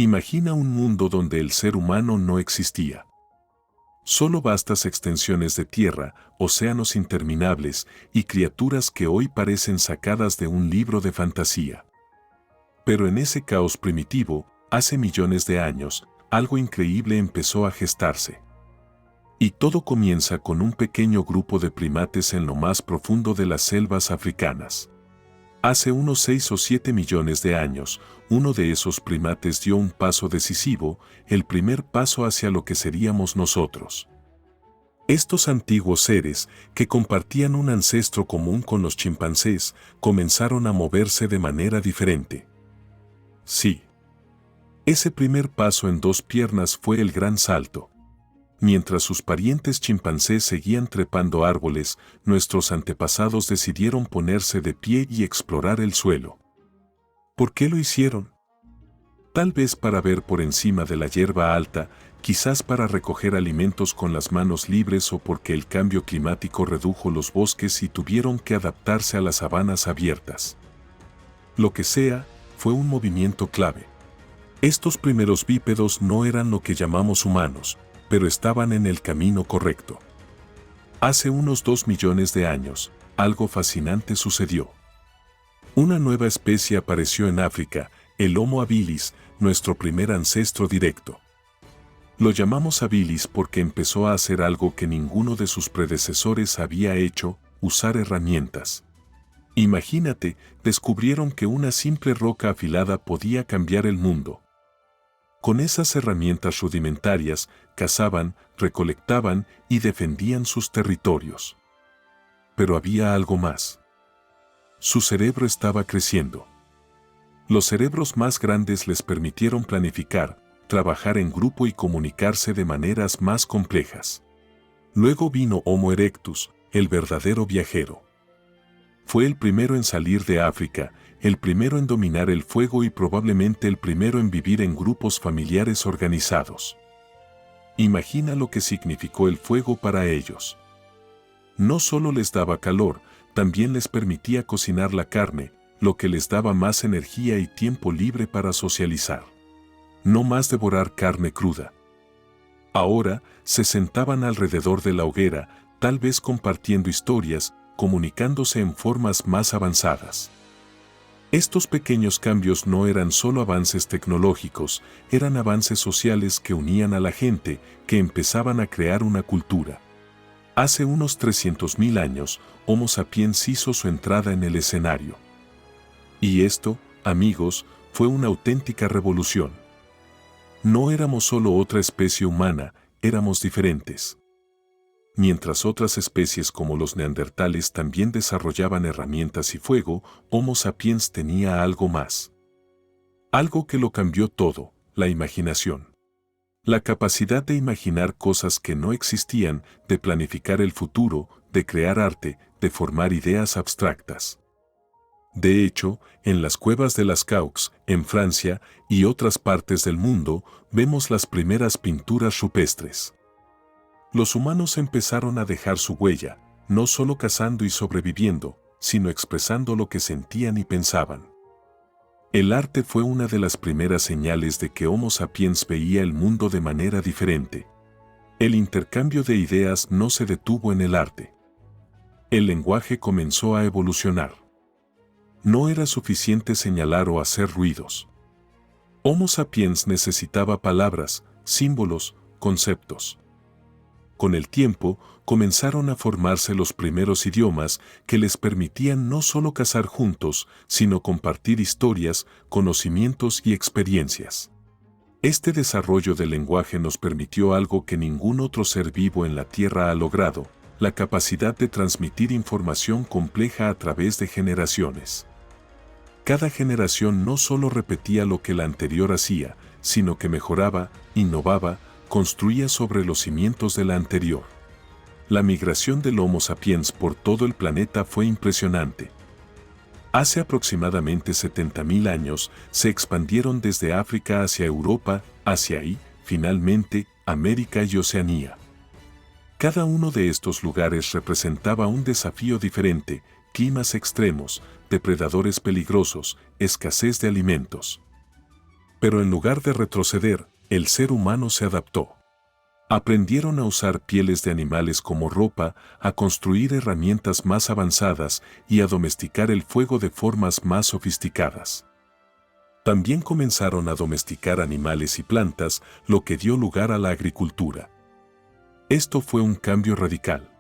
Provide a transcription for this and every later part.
Imagina un mundo donde el ser humano no existía. Solo vastas extensiones de tierra, océanos interminables y criaturas que hoy parecen sacadas de un libro de fantasía. Pero en ese caos primitivo, hace millones de años, algo increíble empezó a gestarse. Y todo comienza con un pequeño grupo de primates en lo más profundo de las selvas africanas. Hace unos 6 o 7 millones de años, uno de esos primates dio un paso decisivo, el primer paso hacia lo que seríamos nosotros. Estos antiguos seres, que compartían un ancestro común con los chimpancés, comenzaron a moverse de manera diferente. Sí. Ese primer paso en 2 piernas fue el gran salto. Mientras sus parientes chimpancés seguían trepando árboles, nuestros antepasados decidieron ponerse de pie y explorar el suelo. ¿Por qué lo hicieron? Tal vez para ver por encima de la hierba alta, quizás para recoger alimentos con las manos libres o porque el cambio climático redujo los bosques y tuvieron que adaptarse a las sabanas abiertas. Lo que sea, fue un movimiento clave. Estos primeros bípedos no eran lo que llamamos humanos, pero estaban en el camino correcto. Hace unos 2 millones de años, algo fascinante sucedió. Una nueva especie apareció en África, el Homo habilis, nuestro primer ancestro directo. Lo llamamos habilis porque empezó a hacer algo que ninguno de sus predecesores había hecho, usar herramientas. Imagínate, descubrieron que una simple roca afilada podía cambiar el mundo. Con esas herramientas rudimentarias, cazaban, recolectaban y defendían sus territorios. Pero había algo más. Su cerebro estaba creciendo. Los cerebros más grandes les permitieron planificar, trabajar en grupo y comunicarse de maneras más complejas. Luego vino Homo erectus, el verdadero viajero. Fue el primero en salir de África, el primero en dominar el fuego y probablemente el primero en vivir en grupos familiares organizados. Imagina lo que significó el fuego para ellos. No solo les daba calor, también les permitía cocinar la carne, lo que les daba más energía y tiempo libre para socializar. No más devorar carne cruda. Ahora, se sentaban alrededor de la hoguera, tal vez compartiendo historias, comunicándose en formas más avanzadas. Estos pequeños cambios no eran solo avances tecnológicos, eran avances sociales que unían a la gente, que empezaban a crear una cultura. Hace unos 300.000 años, Homo sapiens hizo su entrada en el escenario. Y esto, amigos, fue una auténtica revolución. No éramos solo otra especie humana, éramos diferentes. Mientras otras especies como los neandertales también desarrollaban herramientas y fuego, Homo sapiens tenía algo más. Algo que lo cambió todo, la imaginación. La capacidad de imaginar cosas que no existían, de planificar el futuro, de crear arte, de formar ideas abstractas. De hecho, en las cuevas de Lascaux, en Francia y otras partes del mundo, vemos las primeras pinturas rupestres. Los humanos empezaron a dejar su huella, no solo cazando y sobreviviendo, sino expresando lo que sentían y pensaban. El arte fue una de las primeras señales de que Homo sapiens veía el mundo de manera diferente. El intercambio de ideas no se detuvo en el arte. El lenguaje comenzó a evolucionar. No era suficiente señalar o hacer ruidos. Homo sapiens necesitaba palabras, símbolos, conceptos. Con el tiempo, comenzaron a formarse los primeros idiomas que les permitían no solo cazar juntos, sino compartir historias, conocimientos y experiencias. Este desarrollo del lenguaje nos permitió algo que ningún otro ser vivo en la Tierra ha logrado, la capacidad de transmitir información compleja a través de generaciones. Cada generación no solo repetía lo que la anterior hacía, sino que mejoraba, innovaba, construía sobre los cimientos de la anterior. La migración del Homo sapiens por todo el planeta fue impresionante. Hace aproximadamente 70.000 años se expandieron desde África hacia Europa, Asia y, finalmente, América y Oceanía. Cada uno de estos lugares representaba un desafío diferente, climas extremos, depredadores peligrosos, escasez de alimentos. Pero en lugar de retroceder, el ser humano se adaptó. Aprendieron a usar pieles de animales como ropa, a construir herramientas más avanzadas y a domesticar el fuego de formas más sofisticadas. También comenzaron a domesticar animales y plantas, lo que dio lugar a la agricultura. Esto fue un cambio radical.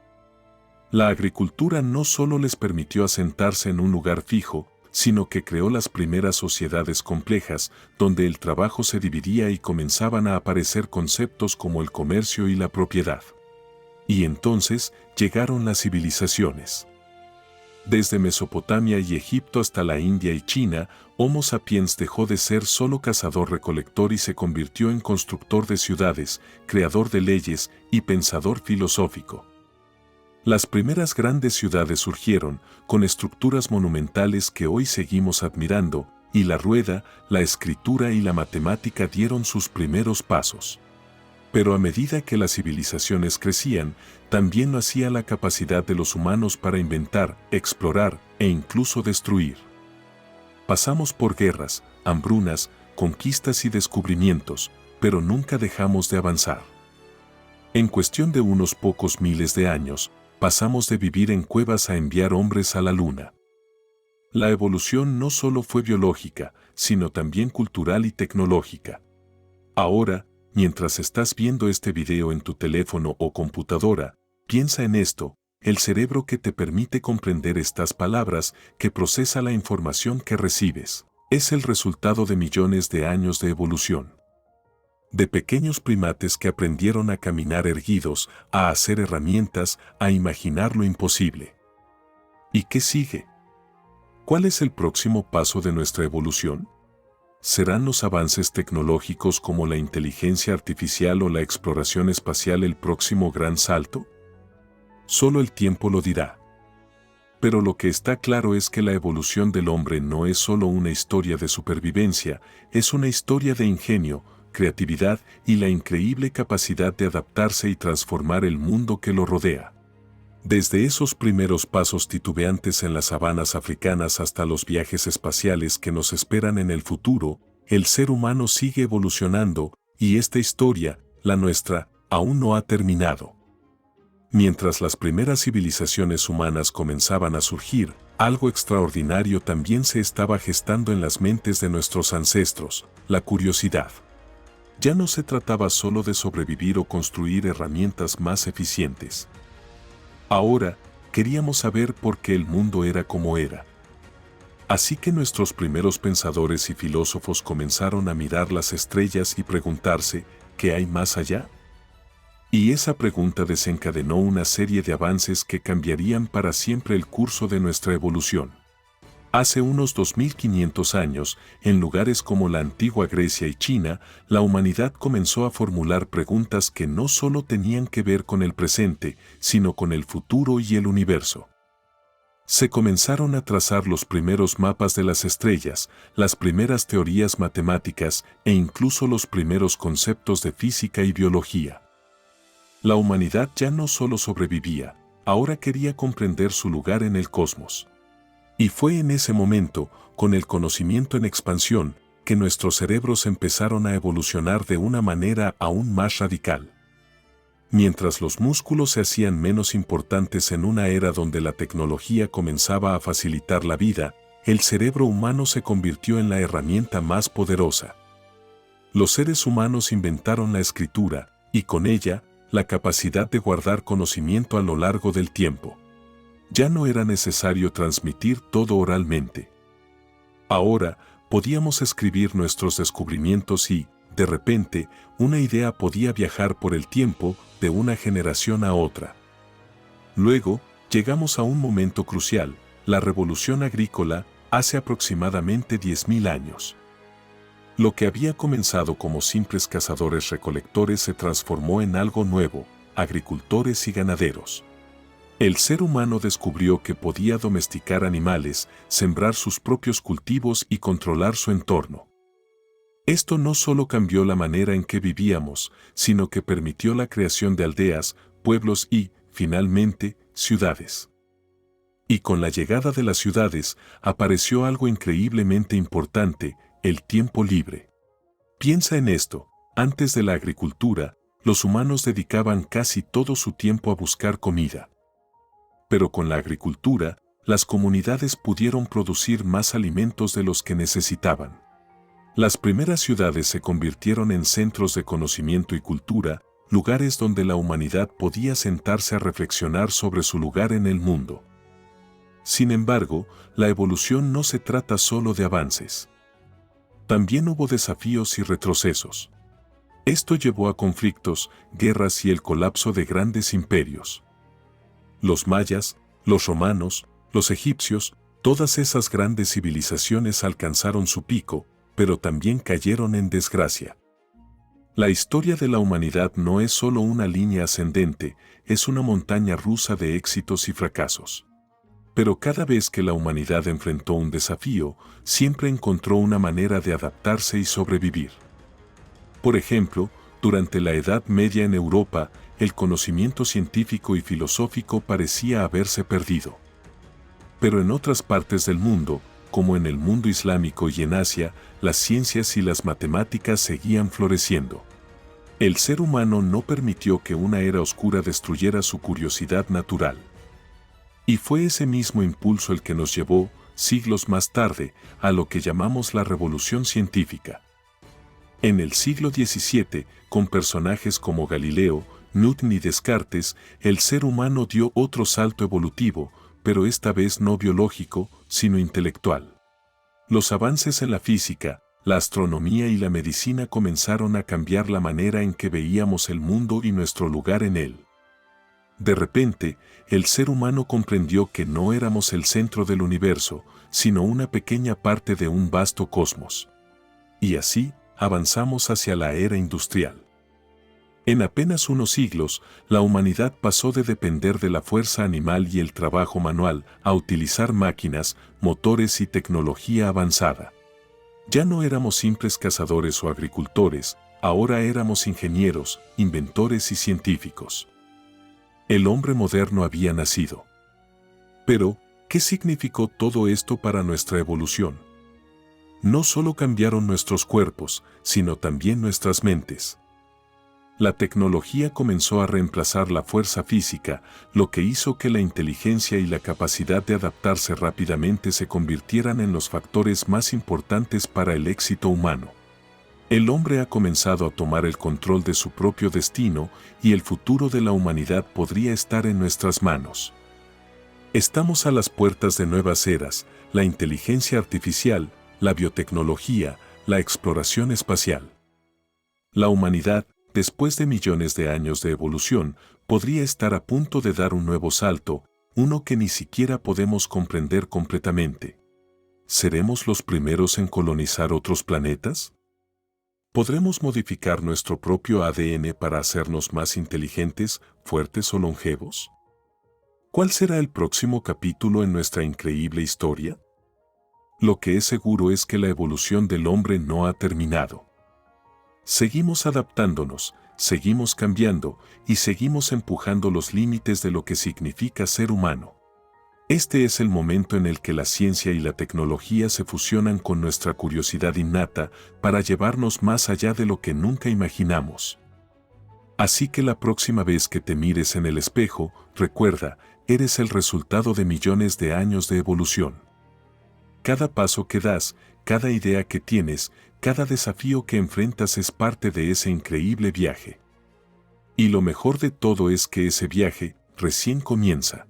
La agricultura no solo les permitió asentarse en un lugar fijo, sino que creó las primeras sociedades complejas, donde el trabajo se dividía y comenzaban a aparecer conceptos como el comercio y la propiedad. Y entonces llegaron las civilizaciones. Desde Mesopotamia y Egipto hasta la India y China, Homo sapiens dejó de ser solo cazador-recolector y se convirtió en constructor de ciudades, creador de leyes y pensador filosófico. Las primeras grandes ciudades surgieron con estructuras monumentales que hoy seguimos admirando, y la rueda, la escritura y la matemática dieron sus primeros pasos. Pero a medida que las civilizaciones crecían, también lo hacía la capacidad de los humanos para inventar, explorar e incluso destruir. Pasamos por guerras, hambrunas, conquistas y descubrimientos, pero nunca dejamos de avanzar. En cuestión de unos pocos miles de años, pasamos de vivir en cuevas a enviar hombres a la luna. La evolución no solo fue biológica, sino también cultural y tecnológica. Ahora, mientras estás viendo este video en tu teléfono o computadora, piensa en esto: el cerebro que te permite comprender estas palabras, que procesa la información que recibes, es el resultado de millones de años de evolución. De pequeños primates que aprendieron a caminar erguidos, a hacer herramientas, a imaginar lo imposible. ¿Y qué sigue? ¿Cuál es el próximo paso de nuestra evolución? ¿Serán los avances tecnológicos como la inteligencia artificial o la exploración espacial el próximo gran salto? Solo el tiempo lo dirá. Pero lo que está claro es que la evolución del hombre no es solo una historia de supervivencia, es una historia de ingenio, creatividad y la increíble capacidad de adaptarse y transformar el mundo que lo rodea. Desde esos primeros pasos titubeantes en las sabanas africanas hasta los viajes espaciales que nos esperan en el futuro, el ser humano sigue evolucionando, y esta historia, la nuestra, aún no ha terminado. Mientras las primeras civilizaciones humanas comenzaban a surgir, algo extraordinario también se estaba gestando en las mentes de nuestros ancestros: la curiosidad. Ya no se trataba solo de sobrevivir o construir herramientas más eficientes. Ahora, queríamos saber por qué el mundo era como era. Así que nuestros primeros pensadores y filósofos comenzaron a mirar las estrellas y preguntarse: ¿qué hay más allá? Y esa pregunta desencadenó una serie de avances que cambiarían para siempre el curso de nuestra evolución. Hace unos 2500 años, en lugares como la antigua Grecia y China, la humanidad comenzó a formular preguntas que no solo tenían que ver con el presente, sino con el futuro y el universo. Se comenzaron a trazar los primeros mapas de las estrellas, las primeras teorías matemáticas e incluso los primeros conceptos de física y biología. La humanidad ya no solo sobrevivía, ahora quería comprender su lugar en el cosmos. Y fue en ese momento, con el conocimiento en expansión, que nuestros cerebros empezaron a evolucionar de una manera aún más radical. Mientras los músculos se hacían menos importantes en una era donde la tecnología comenzaba a facilitar la vida, el cerebro humano se convirtió en la herramienta más poderosa. Los seres humanos inventaron la escritura, y con ella, la capacidad de guardar conocimiento a lo largo del tiempo. Ya no era necesario transmitir todo oralmente. Ahora, podíamos escribir nuestros descubrimientos y, de repente, una idea podía viajar por el tiempo de una generación a otra. Luego, llegamos a un momento crucial: la revolución agrícola, hace aproximadamente 10.000 años. Lo que había comenzado como simples cazadores-recolectores se transformó en algo nuevo: agricultores y ganaderos. El ser humano descubrió que podía domesticar animales, sembrar sus propios cultivos y controlar su entorno. Esto no solo cambió la manera en que vivíamos, sino que permitió la creación de aldeas, pueblos y, finalmente, ciudades. Y con la llegada de las ciudades, apareció algo increíblemente importante: el tiempo libre. Piensa en esto, antes de la agricultura, los humanos dedicaban casi todo su tiempo a buscar comida. Pero con la agricultura, las comunidades pudieron producir más alimentos de los que necesitaban. Las primeras ciudades se convirtieron en centros de conocimiento y cultura, lugares donde la humanidad podía sentarse a reflexionar sobre su lugar en el mundo. Sin embargo, la evolución no se trata solo de avances. También hubo desafíos y retrocesos. Esto llevó a conflictos, guerras y el colapso de grandes imperios. Los mayas, los romanos, los egipcios, todas esas grandes civilizaciones alcanzaron su pico, pero también cayeron en desgracia. La historia de la humanidad no es solo una línea ascendente, es una montaña rusa de éxitos y fracasos. Pero cada vez que la humanidad enfrentó un desafío, siempre encontró una manera de adaptarse y sobrevivir. Por ejemplo, durante la Edad Media en Europa, el conocimiento científico y filosófico parecía haberse perdido. Pero en otras partes del mundo, como en el mundo islámico y en Asia, las ciencias y las matemáticas seguían floreciendo. El ser humano no permitió que una era oscura destruyera su curiosidad natural. Y fue ese mismo impulso el que nos llevó, siglos más tarde, a lo que llamamos la revolución científica. En el siglo XVII, con personajes como Galileo, Newton y Descartes, el ser humano dio otro salto evolutivo, pero esta vez no biológico, sino intelectual. Los avances en la física, la astronomía y la medicina comenzaron a cambiar la manera en que veíamos el mundo y nuestro lugar en él. De repente, el ser humano comprendió que no éramos el centro del universo, sino una pequeña parte de un vasto cosmos. Y así, avanzamos hacia la era industrial. En apenas unos siglos, la humanidad pasó de depender de la fuerza animal y el trabajo manual a utilizar máquinas, motores y tecnología avanzada. Ya no éramos simples cazadores o agricultores, ahora éramos ingenieros, inventores y científicos. El hombre moderno había nacido. Pero, ¿qué significó todo esto para nuestra evolución? No solo cambiaron nuestros cuerpos, sino también nuestras mentes. La tecnología comenzó a reemplazar la fuerza física, lo que hizo que la inteligencia y la capacidad de adaptarse rápidamente se convirtieran en los factores más importantes para el éxito humano. El hombre ha comenzado a tomar el control de su propio destino y el futuro de la humanidad podría estar en nuestras manos. Estamos a las puertas de nuevas eras, la inteligencia artificial, la biotecnología, la exploración espacial. La humanidad, después de millones de años de evolución, podría estar a punto de dar un nuevo salto, uno que ni siquiera podemos comprender completamente. ¿Seremos los primeros en colonizar otros planetas? ¿Podremos modificar nuestro propio ADN para hacernos más inteligentes, fuertes o longevos? ¿Cuál será el próximo capítulo en nuestra increíble historia? Lo que es seguro es que la evolución del hombre no ha terminado. Seguimos adaptándonos, seguimos cambiando y seguimos empujando los límites de lo que significa ser humano. Este es el momento en el que la ciencia y la tecnología se fusionan con nuestra curiosidad innata para llevarnos más allá de lo que nunca imaginamos. Así que la próxima vez que te mires en el espejo, recuerda, eres el resultado de millones de años de evolución. Cada paso que das, cada idea que tienes, cada desafío que enfrentas es parte de ese increíble viaje. Y lo mejor de todo es que ese viaje recién comienza.